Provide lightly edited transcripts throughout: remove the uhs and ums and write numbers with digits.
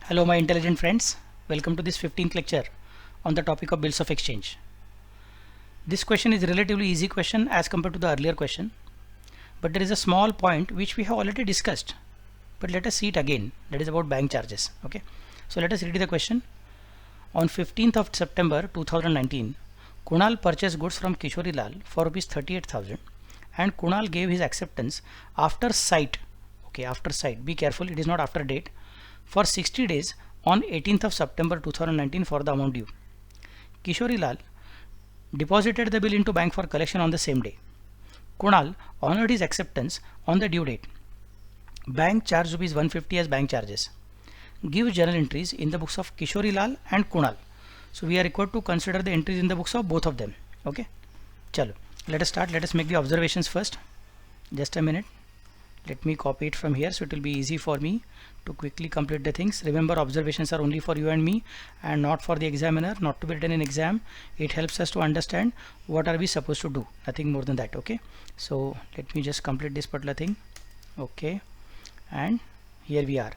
Hello my intelligent friends, welcome to this 15th lecture on the topic of bills of exchange. This question is a relatively easy question as compared to the earlier question, but there is a small point which we have already discussed, but let us see it again. That is about bank charges. Okay, so let us read the question. On 15th of September 2019, Kunal purchased goods from Kishori Lal for rupees 38,000 and Kunal gave his acceptance after sight. Okay, after sight, be careful, it is not after date, for 60 days on 18th of September 2019 for the amount due. Kishori Lal deposited the bill into bank for collection on the same day. Kunal honored his acceptance on the due date. Bank charged rupees 150 as bank charges. Give journal entries in the books of Kishori Lal and Kunal. So we are required to consider the entries in the books of both of them. Okay, chalo, let us start. Let us make the observations first. Just a minute. Let me copy it from here so it will be easy for me to quickly complete the things. Remember, observations are only for you and me and not for the examiner, not to be written in exam. It helps us to understand what are we supposed to do, nothing more than that. Okay, so let me just complete this particular thing. Okay, and here we are.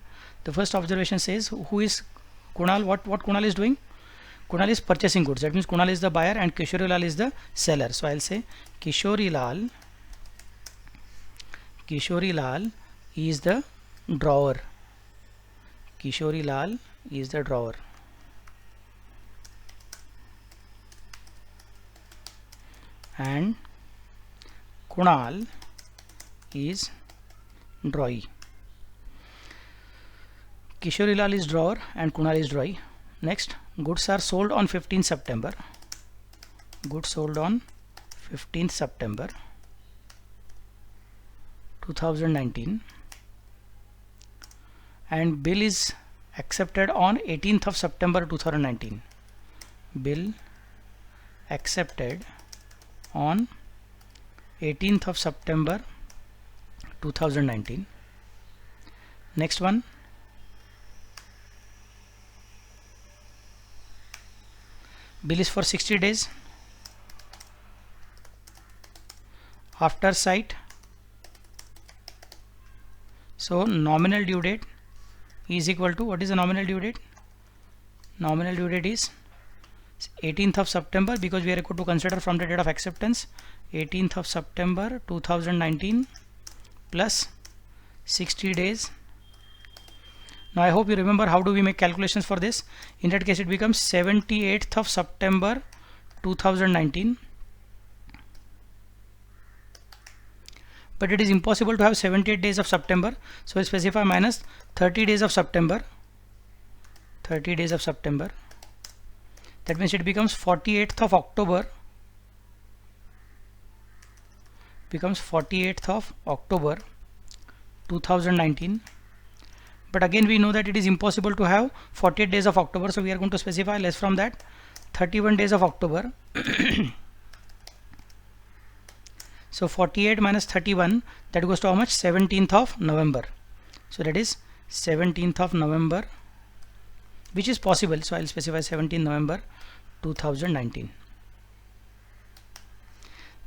The first observation says, who is Kunal? What Kunal is doing? Kunal is purchasing goods. That means Kunal is the buyer and Kishori Lal is the seller. So I'll say Kishori Lal is the drawer. Kishori Lal is the drawer. And Kunal is drawee. Kishori Lal is drawer and Kunal is drawee. Next, goods are sold on 15th September. Goods sold on 15th September 2019 and bill is accepted on 18th of September 2019. Bill accepted on 18th of September 2019. Next one, bill is for 60 days after sight. So nominal due date is equal to, what is the nominal due date? Nominal due date is 18th of September because we are required to consider from the date of acceptance. 18th of September 2019 plus 60 days. Now I hope you remember how do we make calculations for this. In that case it becomes 78th of September 2019. But it is impossible to have 78 days of September, so we specify minus 30 days of September. 30 days of September. That means it becomes 48th of October. Becomes 48th of October 2019. But again we know that it is impossible to have 48 days of October, so we are going to specify less from that, 31 days of October. So 48 minus 31, that goes to how much? 17th of November. So that is 17th of November, which is possible. So I'll specify 17th November 2019.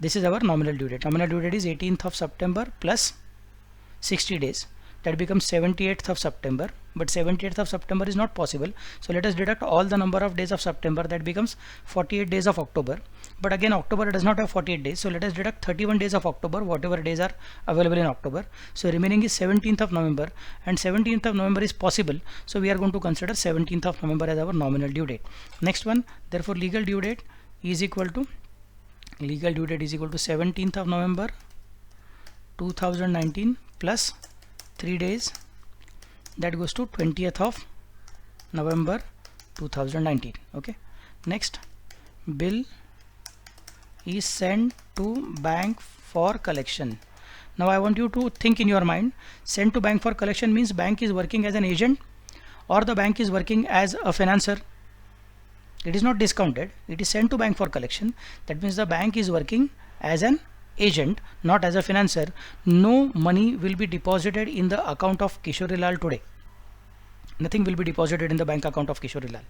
This is our nominal due date. Nominal due date is 18th of September plus 60 days. That becomes 78th of September. But 78th of September is not possible. So let us deduct all the number of days of September. That becomes 48 days of October. But again October does not have 48 days. So let us deduct 31 days of October, whatever days are available in October. So remaining is 17th of November, and 17th of November is possible. So we are going to consider 17th of November as our nominal due date. Next one, therefore legal due date is equal to 17th of November 2019 plus 3 days, that goes to 20th of November 2019. Okay, next, bill is sent to bank for collection. Now I want you to think in your mind, sent to bank for collection means bank is working as an agent or the bank is working as a financer. It is not discounted, it is sent to bank for collection. That means the bank is working as an agent, not as a financer. No money will be deposited in the account of Kishori Lal today. Nothing will be deposited in the bank account of Kishori Lal.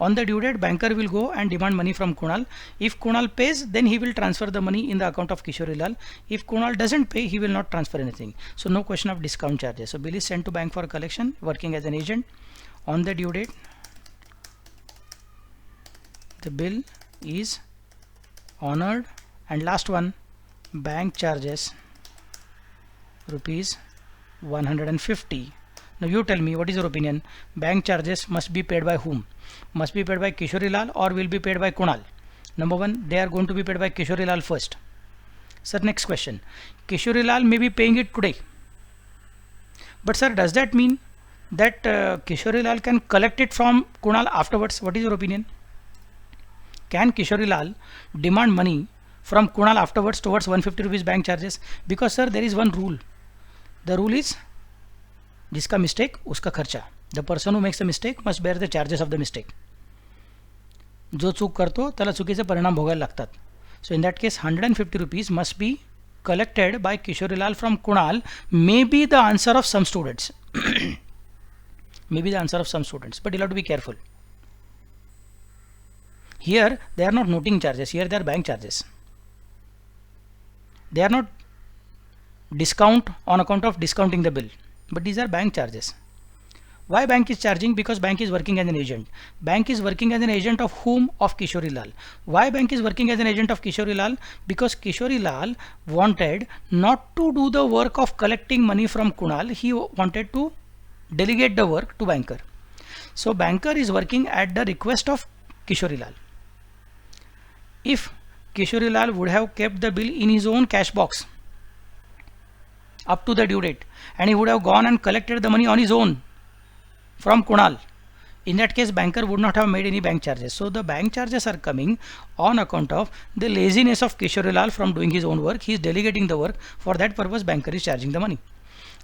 On the due date, banker will go and demand money from Kunal. If Kunal pays, then he will transfer the money in the account of Kishori Lal. If Kunal doesn't pay, he will not transfer anything. So no question of discount charges. So bill is sent to bank for collection, working as an agent. On the due date, the bill is honored. And last one, bank charges rupees 150. Now you tell me, what is your opinion? Bank charges must be paid by whom? Must be paid by Kishori Lal or will be paid by Kunal? Number one, they are going to be paid by Kishori Lal first. Sir, next question. Kishori Lal may be paying it today. But sir, does that mean that Kishori Lal can collect it from Kunal afterwards? What is your opinion? Can Kishori Lal demand money from Kunal afterwards towards 150 rupees bank charges? Because sir, there is one rule. The rule is, जिसका mistake उसका खर्चा. The person who makes the mistake must bear the charges of the mistake. जो चूक करतो त्याला चुकीचे परिणाम भोगायला लागतात. So in that case 150 rupees must be collected by Kishori Lal from Kunal. May be the answer of some students. Maybe the answer of some students, but you'll have to be careful. Here they are not noting charges, here they are bank charges. They are not discount on account of discounting the bill, but these are bank charges. Why bank is charging? Because bank is working as an agent. Bank is working as an agent of whom? Of Kishori Lal. Why bank is working as an agent of Kishori Lal? Because Kishori Lal wanted not to do the work of collecting money from Kunal. He wanted to delegate the work to banker. So banker is working at the request of Kishori Lal. If Kishori Lal would have kept the bill in his own cash box up to the due date, and he would have gone and collected the money on his own from Kunal, in that case banker would not have made any bank charges. So the bank charges are coming on account of the laziness of Kishori Lal from doing his own work. He is delegating the work. For that purpose banker is charging the money.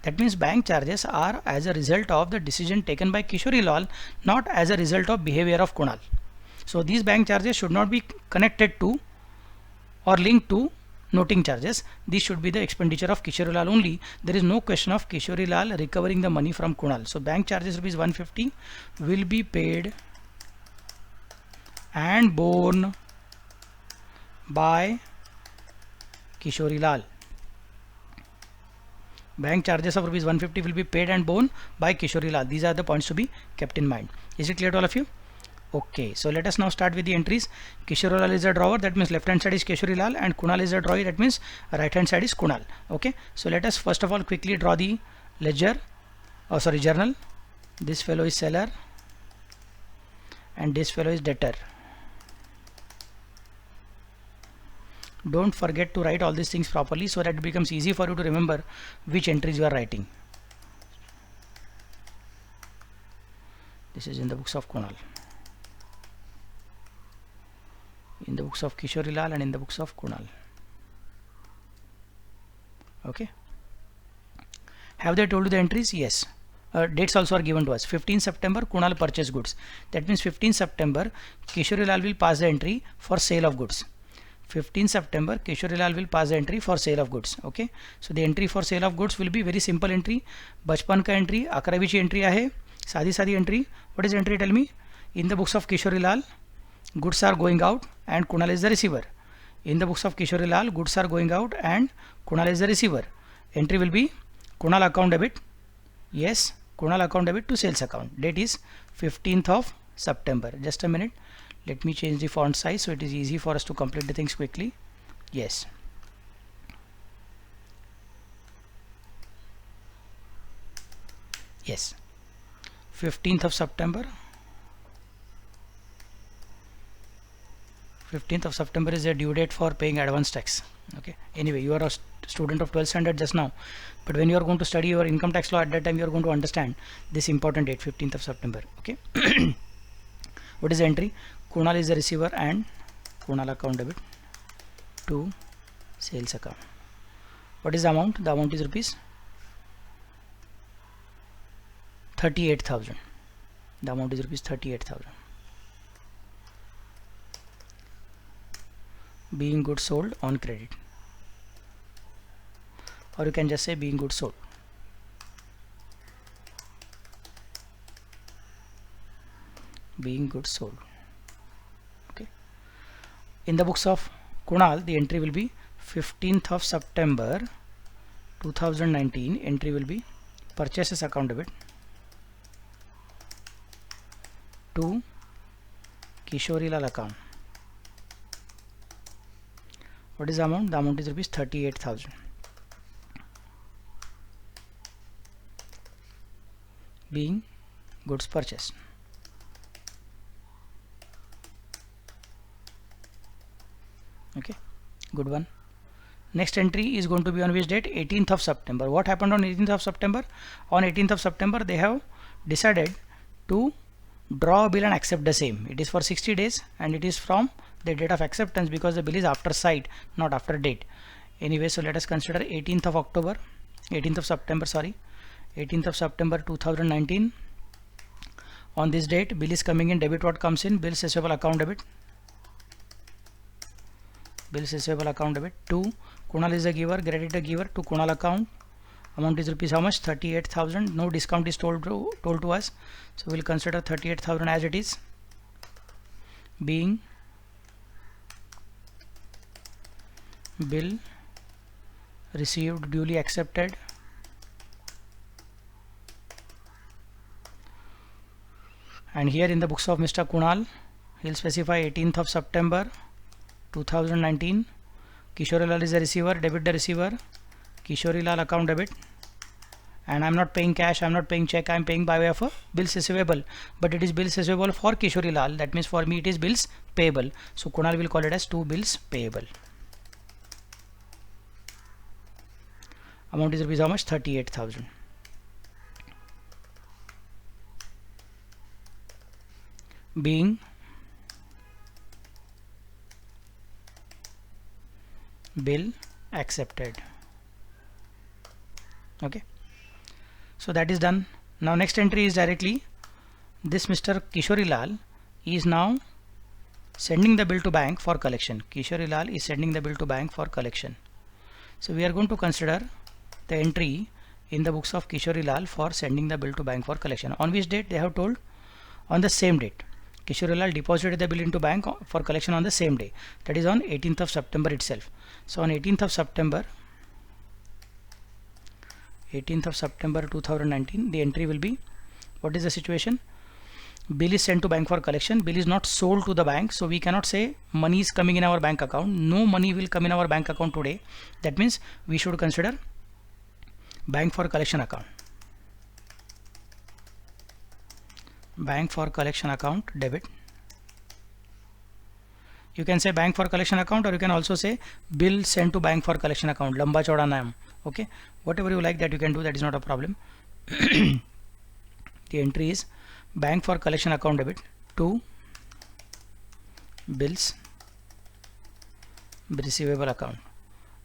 That means bank charges are as a result of the decision taken by Kishori Lal, not as a result of behavior of Kunal. So these bank charges should not be connected to or linked to noting charges. This should be the expenditure of Kishori Lal only. There is no question of Kishori Lal recovering the money from Kunal. So bank charges rupees 150 will be paid and borne by Kishori Lal. Bank charges of rupees 150 will be paid and borne by Kishori Lal. These are the points to be kept in mind. Is it clear to all of you? Okay, so let us now start with the entries. Kishori Lal is a drawer, that means left hand side is Kishori Lal, and Kunal is a drawee, that means right hand side is Kunal. Okay, so let us first of all quickly draw the ledger, journal. This fellow is seller and this fellow is debtor. Don't forget to write all these things properly so that it becomes easy for you to remember which entries you are writing. This is in the books of Kunal, in the books of Kishori Lal, and in the books of Kunal. Okay, have they told you the entries? Yes. Dates also are given to us. 15 September Kunal purchase goods. That means 15 September Kishori Lal will pass the entry for sale of goods. 15 September Kishori Lal will pass the entry for sale of goods. Okay, so the entry for sale of goods will be very simple entry. बचपन का entry, 11वीची entry आहे, साधी entry. What is entry? Tell me. In the books of Kishori Lal, goods are going out and Kunal is the receiver. In the books of Kishori Lal, goods are going out and Kunal is the receiver. Entry will be Kunal account debit. Yes, Kunal account debit to sales account. Date is 15th of September. Just a minute. Let me change the font size so it is easy for us to complete the things quickly. Yes. Yes. 15th of September. 15th of September is the due date for paying advance tax. Okay. Anyway, you are a student of 12th standard just now, but when you are going to study your income tax law, at that time you are going to understand this important date, 15th of September. Okay. What is the entry? Kunal is the receiver and Kunal account debit to sales account. What is the amount? The amount is rupees 38,000. The amount is rupees 38,000. Being goods sold on credit, or you can just say being goods sold. Being goods sold. Okay. In the books of Kunal, the entry will be 15th of September 2019. Entry will be purchases account debit to Kishori Lal account. What is the amount? The amount is rupees 38,000. Being goods purchased. Okay, good one. Next entry is going to be on which date? 18th of September. What happened on 18th of September? On 18th of September they have decided to draw a bill and accept the same. It is for 60 days and it is from the date of acceptance because the bill is after sight, not after date. Anyway, so let us consider 18th of September, sorry, 18th of September 2019. On this date, bill is coming in. Debit what comes in? Bills receivable account debit. Bills receivable account debit. 2. Kunal is the giver. Credit the giver to Kunal account. Amount is rupees how much? 38,000. No discount is told to us. So we'll consider 38,000 as it is. Being bill received duly accepted. And here in the books of Mr. Kunal, he'll specify 18th of September 2019. Kishori Lal is the receiver, debit the receiver, Kishori Lal account debit. And I'm not paying cash, I'm not paying check, I'm paying by way of a bills receivable. But it is bills receivable for Kishori Lal, that means for me it is bills payable. So Kunal will call it as 2 bills payable. Amount is rupees how much? 38,000. Being bill accepted. Okay, so that is done. Now next entry is directly this Mr. Kishori Lal is now sending the bill to bank for collection. Kishori Lal is sending the bill to bank for collection. So we are going to consider the entry in the books of Kishori Lal for sending the bill to bank for collection. On which date? They have told on the same date. Kishori Lal deposited the bill into bank for collection on the same day, that is on 18th of September itself. So on 18th of September 2019, the entry will be, what is the situation? Bill is sent to bank for collection. Bill is not sold to the bank, so we cannot say money is coming in our bank account. No money will come in our bank account today. That means we should consider bank for collection account. Bank for collection account debit. You can say bank for collection account, or you can also say bill sent to bank for collection account. Lamba chauda naam. Okay, whatever you like that you can do. That is not a problem. The entry is bank for collection account debit to bills receivable account.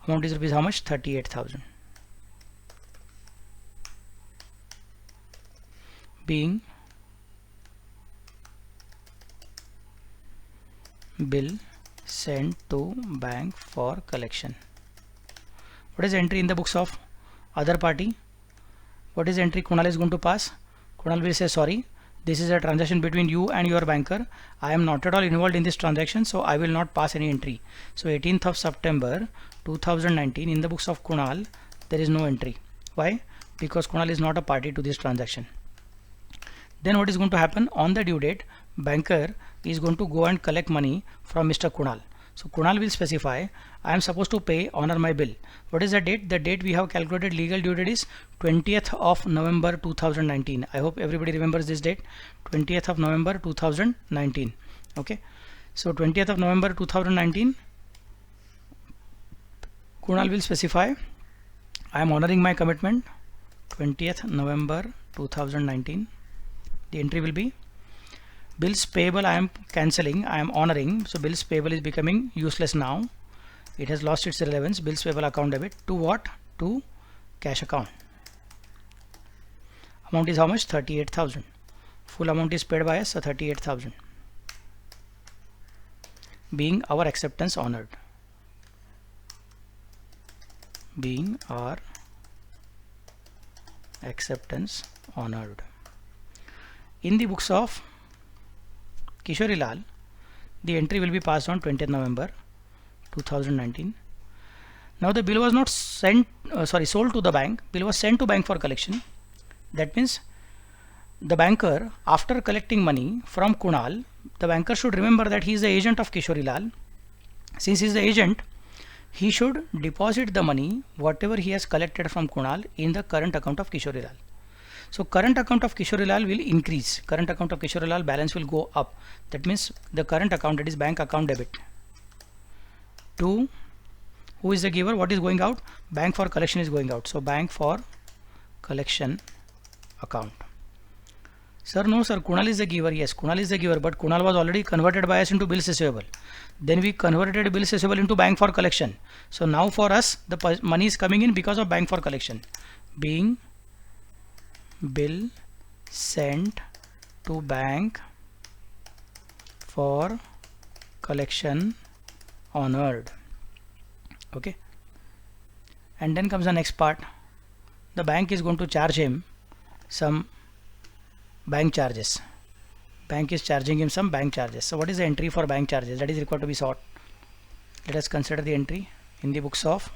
Amount is rupees how much? 38,000. Being bill sent to bank for collection. What is entry in the books of other party? What is entry Kunal is going to pass? Kunal will say, sorry, this is a transaction between you and your banker. I am not at all involved in this transaction, so I will not pass any entry. So 18th of September 2019 in the books of Kunal there is no entry. Why? Because Kunal is not a party to this transaction. Then what is going to happen? On the due date, banker is going to go and collect money from Mr. Kunal. So Kunal will specify, I am supposed to pay, honor my bill. What is the date? The date we have calculated legal due date is 20th of November 2019. I hope everybody remembers this date, 20th of November 2019. Okay, so 20th of November 2019, Kunal will specify, I am honoring my commitment. 20th November 2019. The entry will be bills payable I am cancelling, I am honoring. So bills payable is becoming useless now. It has lost its relevance. Bills payable account debit to what? To cash account. Amount is how much? 38,000. Full amount is paid by us, so 38,000. Being our acceptance honored. Being our acceptance honored. In the books of Kishori Lal, the entry will be passed on 20th November 2019. Now the bill was not sent, sold to the bank. Bill was sent to bank for collection. That means the banker, after collecting money from Kunal, the banker should remember that he is the agent of Kishorilal. Since he is the agent, he should deposit the money whatever he has collected from Kunal in the current account of Kishorilal. So current account of Kishorilal will increase. Current account of Kishorilal balance will go up. That means the current account, that is bank account debit. To who is the giver? What is going out? Bank for collection is going out. So bank for collection account. Sir, no sir, Kunal is the giver. Yes, Kunal is the giver, but Kunal was already converted by us into bills receivable. Then we converted bills receivable into bank for collection. So now for us the money is coming in because of bank for collection. Being bill sent to bank for collection honored. Okay, and then comes the next part. The bank is going to charge him some bank charges. Bank is charging him some bank charges. So what is the entry for bank charges that is required to be sought? Let us consider the entry in the books of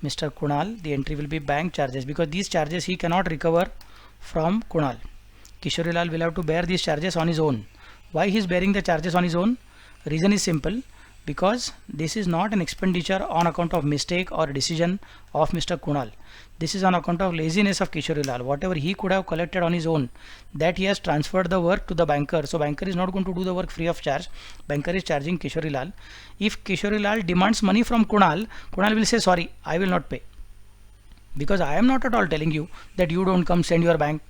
Mr. Kunal. The entry will be bank charges, because these charges he cannot recover from Kunal. Kishorilal will have to bear these charges on his own. Why he is bearing the charges on his own? Reason is simple, because this is not an expenditure on account of mistake or decision of Mr. Kunal. This is on account of laziness of Kishorilal. Whatever he could have collected on his own, that he has transferred the work to the banker. So banker is not going to do the work free of charge. Banker is charging Kishorilal. If Kishorilal demands money from Kunal, Kunal will say, sorry, I will not pay, because I am not at all telling you that you don't come send your bank.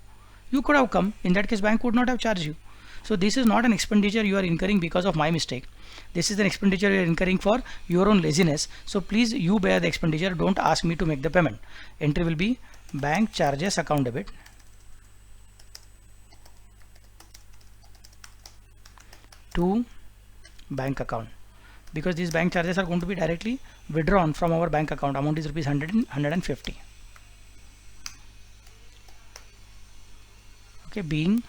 You could have come. In that case, bank would not have charged you. So this is not an expenditure you are incurring because of my mistake. This is an expenditure you are incurring for your own laziness. So please, you bear the expenditure. Don't ask me to make the payment. Entry will be bank charges account debit to bank account, because these bank charges are going to be directly withdrawn from our bank account. Amount is rupees 150. Okay, being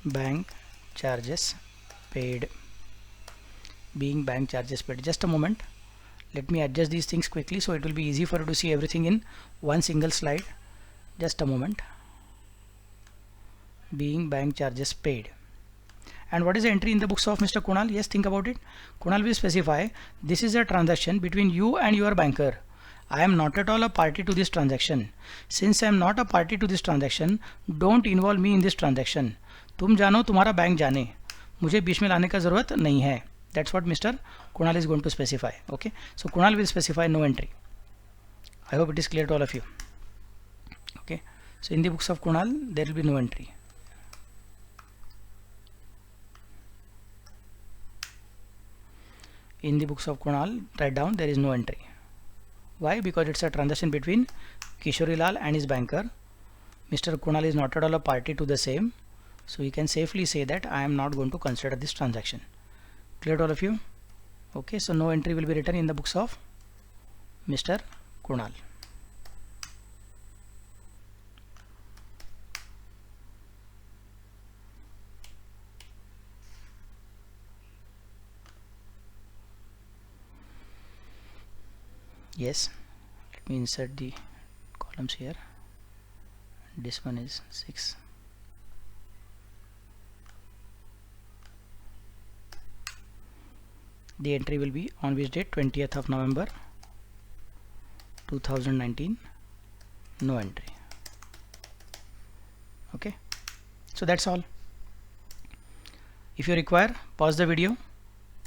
bank charges paid. Being bank charges paid. Just a moment, let me adjust these things quickly so it will be easy for you to see everything in one single slide. Just a moment. Being bank charges paid. And what is the entry in the books of Mr. Kunal? Yes, think about it. Kunal will specify this is a transaction between you and your banker. I am not at all a party to this transaction. Since I am not a party to this transaction, don't involve me in this transaction. तुम जानो, तुम्हारा bank जाने, मुझे बीच में लाने का जरूरत नहीं है. That's what Mr. Kunal is going to specify. Okay, so Kunal will specify no entry. I hope it is clear to all of you. Okay, so in the books of Kunal there will be no entry. In the books of Kunal, write down there is no entry. Why? Because it's a transaction between Kishorilal and his banker. Mr. Kunal is not at all a party to the same. So you can safely say that I am not going to consider this transaction. Clear to all of you? Okay, so no entry will be written in the books of Mr. Kunal. Yes, let me insert the columns here. This one is 6. The entry will be on which date? 20th of November 2019. No entry. Okay, so that's all. If you require, pause the video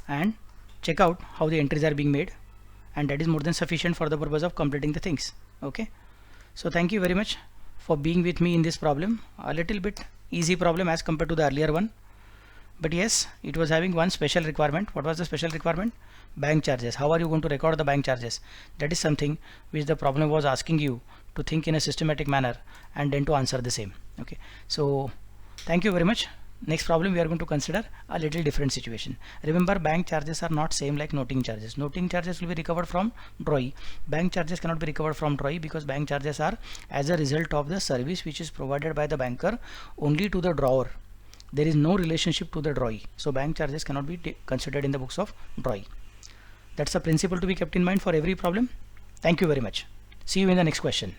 and check out how the entries are being made, and that is more than sufficient for the purpose of completing the things. Okay, so thank you very much for being with me in this problem. A little bit easy problem as compared to the earlier one. But yes, it was having one special requirement. What was the special requirement? Bank charges. How are you going to record the bank charges? That is something which the problem was asking you to think in a systematic manner and then to answer the same. Okay, so thank you very much. Next problem we are going to consider a little different situation. Remember, bank charges are not same like noting charges. Noting charges will be recovered from drawee. Bank charges cannot be recovered from drawee, because bank charges are as a result of the service which is provided by the banker only to the drawer. There is no relationship to the drawee. So bank charges cannot be considered in the books of drawee. That's a principle to be kept in mind for every problem. Thank you very much. See you in the next question.